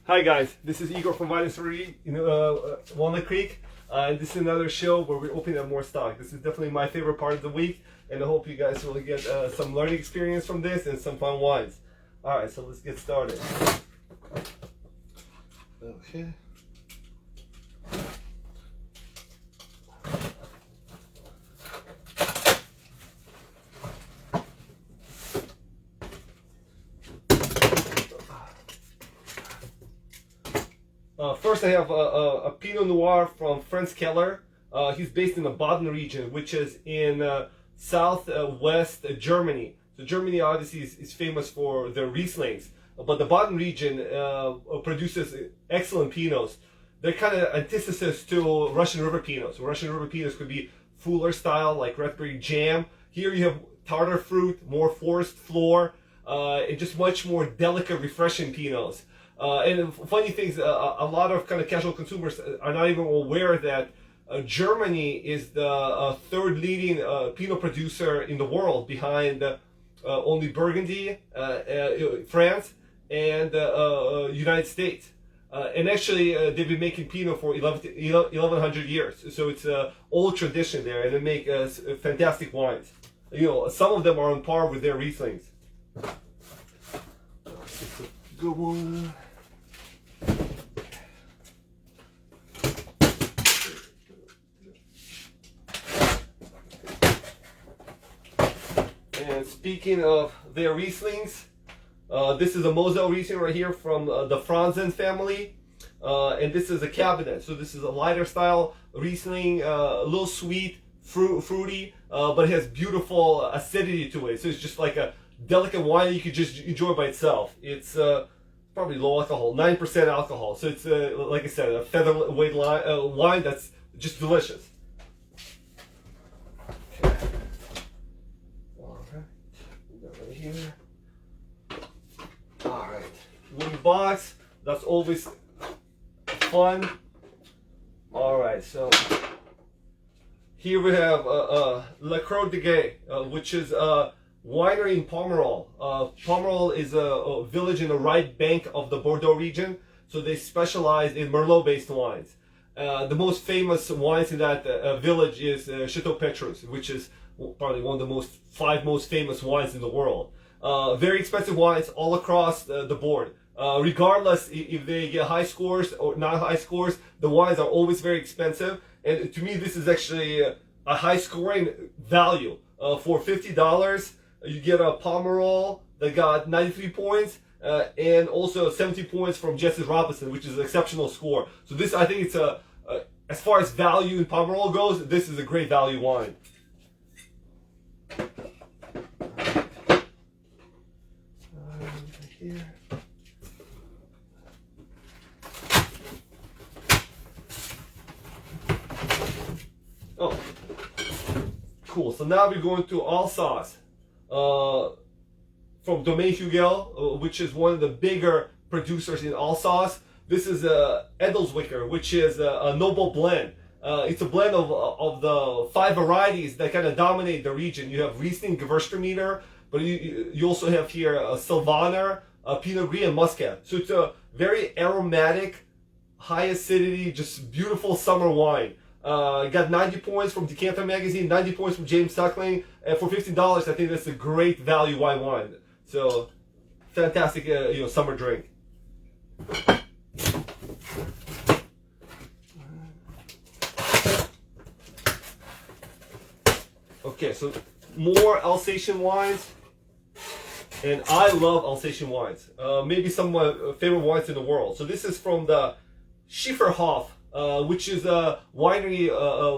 Hi guys, this is Igor from Vinousreverie in Walnut Creek. This is another show where we're opening up more stock. This is definitely my favorite part of the week, and I hope you guys will get some learning experience from this and some fun wines. Alright, so let's get started. Okay. First I have a Pinot Noir from Franz Keller. He's based in the Baden region, which is in southwest Germany. So Germany obviously is famous for their Rieslings, but the Baden region produces excellent Pinots. They're kind of antithesis to Russian River Pinots. Russian River Pinots could be fuller style, like raspberry jam. Here you have tartar fruit, more forest floor, and just much more delicate, refreshing Pinots. And funny things, a lot of kind of casual consumers are not even aware that Germany is the third leading Pinot producer in the world, behind only Burgundy, France, and United States. And actually, they've been making Pinot for 1100 years, so it's an old tradition there, and they make fantastic wines. You know, some of them are on par with their Rieslings. Good one. And speaking of their Rieslings, this is a Mosel Riesling right here from the Franzen family, and this is a cabinet. So this is a lighter style Riesling, a little sweet, fruity, but it has beautiful acidity to it. So it's just like a delicate wine you could just enjoy by itself. It's probably low alcohol, 9% alcohol. So it's like I said, a featherweight wine that's just delicious. Here. All right, wooden box. That's always fun. All right, so here we have La Croix de Gay, which is a winery in Pomerol. Pomerol is a village in the right bank of the Bordeaux region, so they specialize in Merlot-based wines. The most famous wines in that village is Chateau Petrus, which is probably one of the five most famous wines in the world. Very expensive wines all across the board. Regardless if they get high scores or not high scores, the wines are always very expensive. And to me, this is actually a high scoring value. For $50, you get a pomerol that got 93 points, and also 70 points from Jesse Robinson, which is an exceptional score. So this, I think it's as far as value in pomerol goes, this is a great value wine. Here. Oh, cool. So now we're going to Alsace, from Domaine Hugel, which is one of the bigger producers in Alsace. This is Edelswicker, which is a noble blend. It's a blend of the 5 varieties that kind of dominate the region. You have Riesling, Gewürztraminer, but you also have here a Sylvaner, Pinot Gris, and Muscat. So it's a very aromatic, high acidity, just beautiful summer wine. Got 90 points from Decanter Magazine, 90 points from James Suckling, and for $15, I think that's a great value wine. So fantastic, summer drink. Okay, so more Alsatian wines. And I love Alsatian wines. Maybe some of my favorite wines in the world. So this is from the Schifferhoff, which is a winery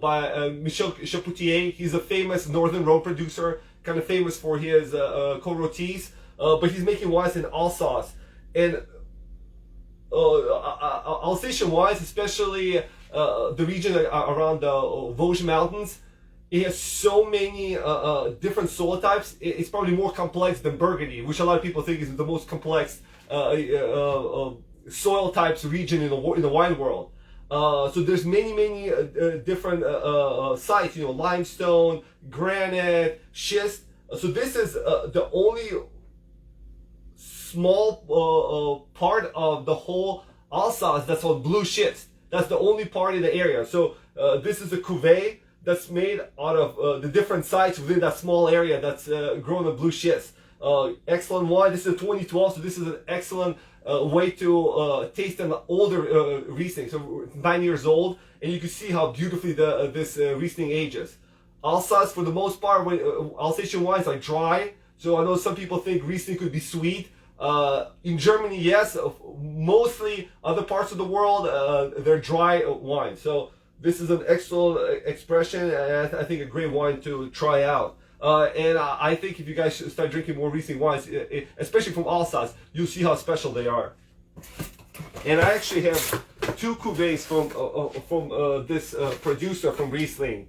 by Michel Chapoutier. He's a famous Northern Rhone producer, kind of famous for his co-rotis, but he's making wines in Alsace. And Alsatian wines, especially the region around the Vosges Mountains, it has so many different soil types. It's probably more complex than Burgundy, which a lot of people think is the most complex soil types region in the wine world. So there's many different sites, limestone, granite, schist. So this is the only small part of the whole Alsace that's on blue schist. That's the only part in the area. So this is a cuvee that's made out of the different sites within that small area that's grown on blue schist. Excellent wine. This is a 2012, so this is an excellent way to taste an older Riesling. So it's 9 years old, and you can see how beautifully this Riesling ages. Alsace, for the most part, Alsatian wines are dry. So I know some people think Riesling could be sweet. In Germany, yes. Mostly other parts of the world, they're dry wines. So this is an excellent expression, and I think a great wine to try out. And I think if you guys start drinking more Riesling wines, especially from Alsace, you'll see how special they are. And I actually have two cuvées from this producer from Riesling.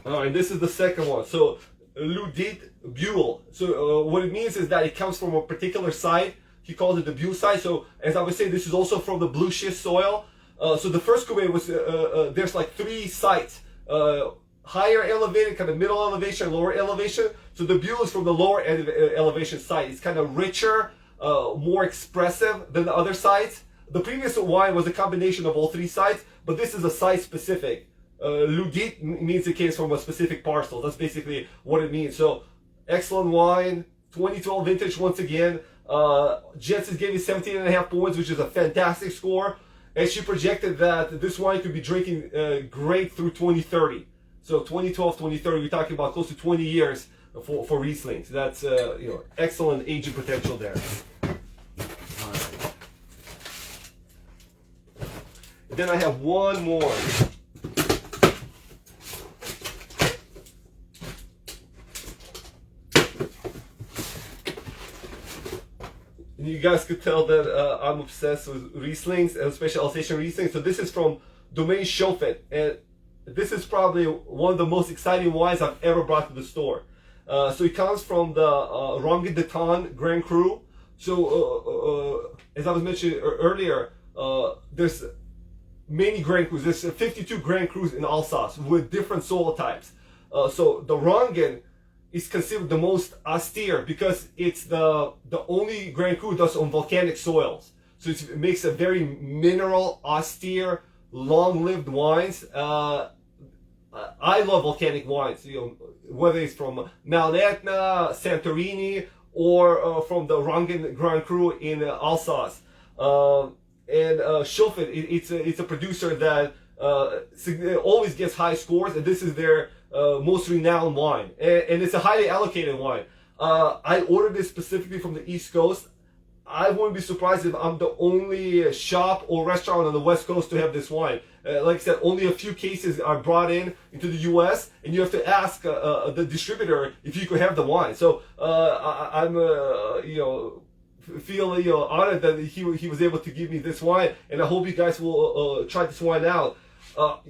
And this is the second one. So ludit buhl. So what it means is that it comes from a particular site. He calls it the buhl site. So as I was saying, this is also from the blue schist soil. So the first cuvée was there's like 3 sites, higher elevated, kind of middle elevation, lower elevation. So the buhl is from the lower elevation site. It's kind of richer, more expressive than the other sites. The previous wine was a combination of all 3 sites, but this is a site specific. Ludit means it came from a specific parcel. That's basically what it means. So excellent wine, 2012 vintage once again. Jensen gave me 17.5 points, which is a fantastic score. And she projected that this wine could be drinking great through 2030. So 2012, 2030, we're talking about close to 20 years for Riesling. So that's excellent aging potential there. Right. Then I have one more. You guys could tell that I'm obsessed with Rieslings, and especially Alsatian Riesling. So this is from Domaine Chauffeur, and this is probably one of the most exciting wines I've ever brought to the store. So it comes from the Rangen de Tan Grand Cru. So as I was mentioning earlier, there's many Grand Crus. There's 52 Grand Crus in Alsace with different soil types. So the Rangen is considered the most austere because it's the only Grand Cru that's on volcanic soils. So it makes a very mineral, austere, long-lived wines. I love volcanic wines, whether it's from Mount Etna, Santorini, or from the Rangen Grand Cru in Alsace. And Chauffeur, it's a producer that always gets high scores, and this is their most renowned wine, and it's a highly allocated wine. I ordered this specifically from the East Coast. I wouldn't be surprised if I'm the only shop or restaurant on the West Coast to have this wine. Like I said, only a few cases are brought into the U.S., and you have to ask the distributor if you could have the wine. So I'm feel honored that he was able to give me this wine, and I hope you guys will try this wine out. I'll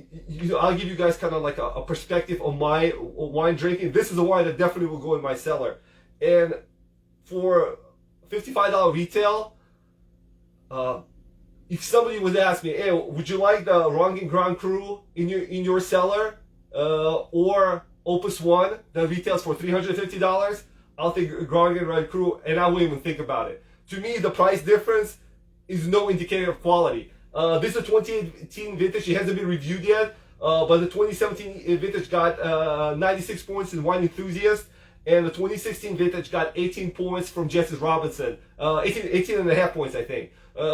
give you guys kind of like a perspective on my wine drinking. This is a wine that definitely will go in my cellar. And for $55 retail, if somebody would ask me, hey, would you like the Rangen Grand Cru in your cellar, or Opus One that retails for $350, I'll take Rangen Grand Cru, and I won't even think about it. To me, the price difference is no indicator of quality. This is a 2018 vintage. It hasn't been reviewed yet, but the 2017 vintage got 96 points in Wine Enthusiast, and the 2016 vintage got 18 points from Justice Robinson. 18 and a half points, I think,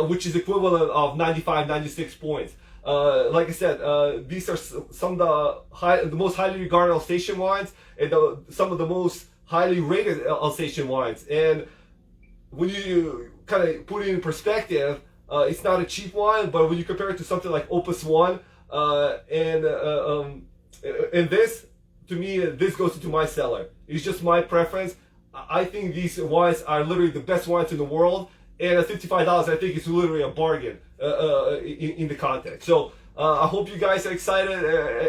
which is equivalent of 95, 96 points. Like I said, these are some of the most highly regarded Alsatian wines, and some of the most highly rated Alsatian wines. And when you kind of put it in perspective, it's not a cheap wine, but when you compare it to something like Opus One, and this, to me, this goes into my cellar. It's just my preference. I think these wines are literally the best wines in the world, and at $55, I think it's literally a bargain in the context. So I hope you guys are excited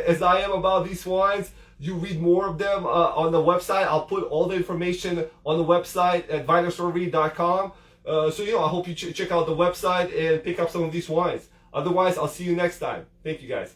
as I am about these wines. You read more of them on the website. I'll put all the information on the website at vinousreverie.com. So, I hope you check out the website and pick up some of these wines. Otherwise, I'll see you next time. Thank you, guys.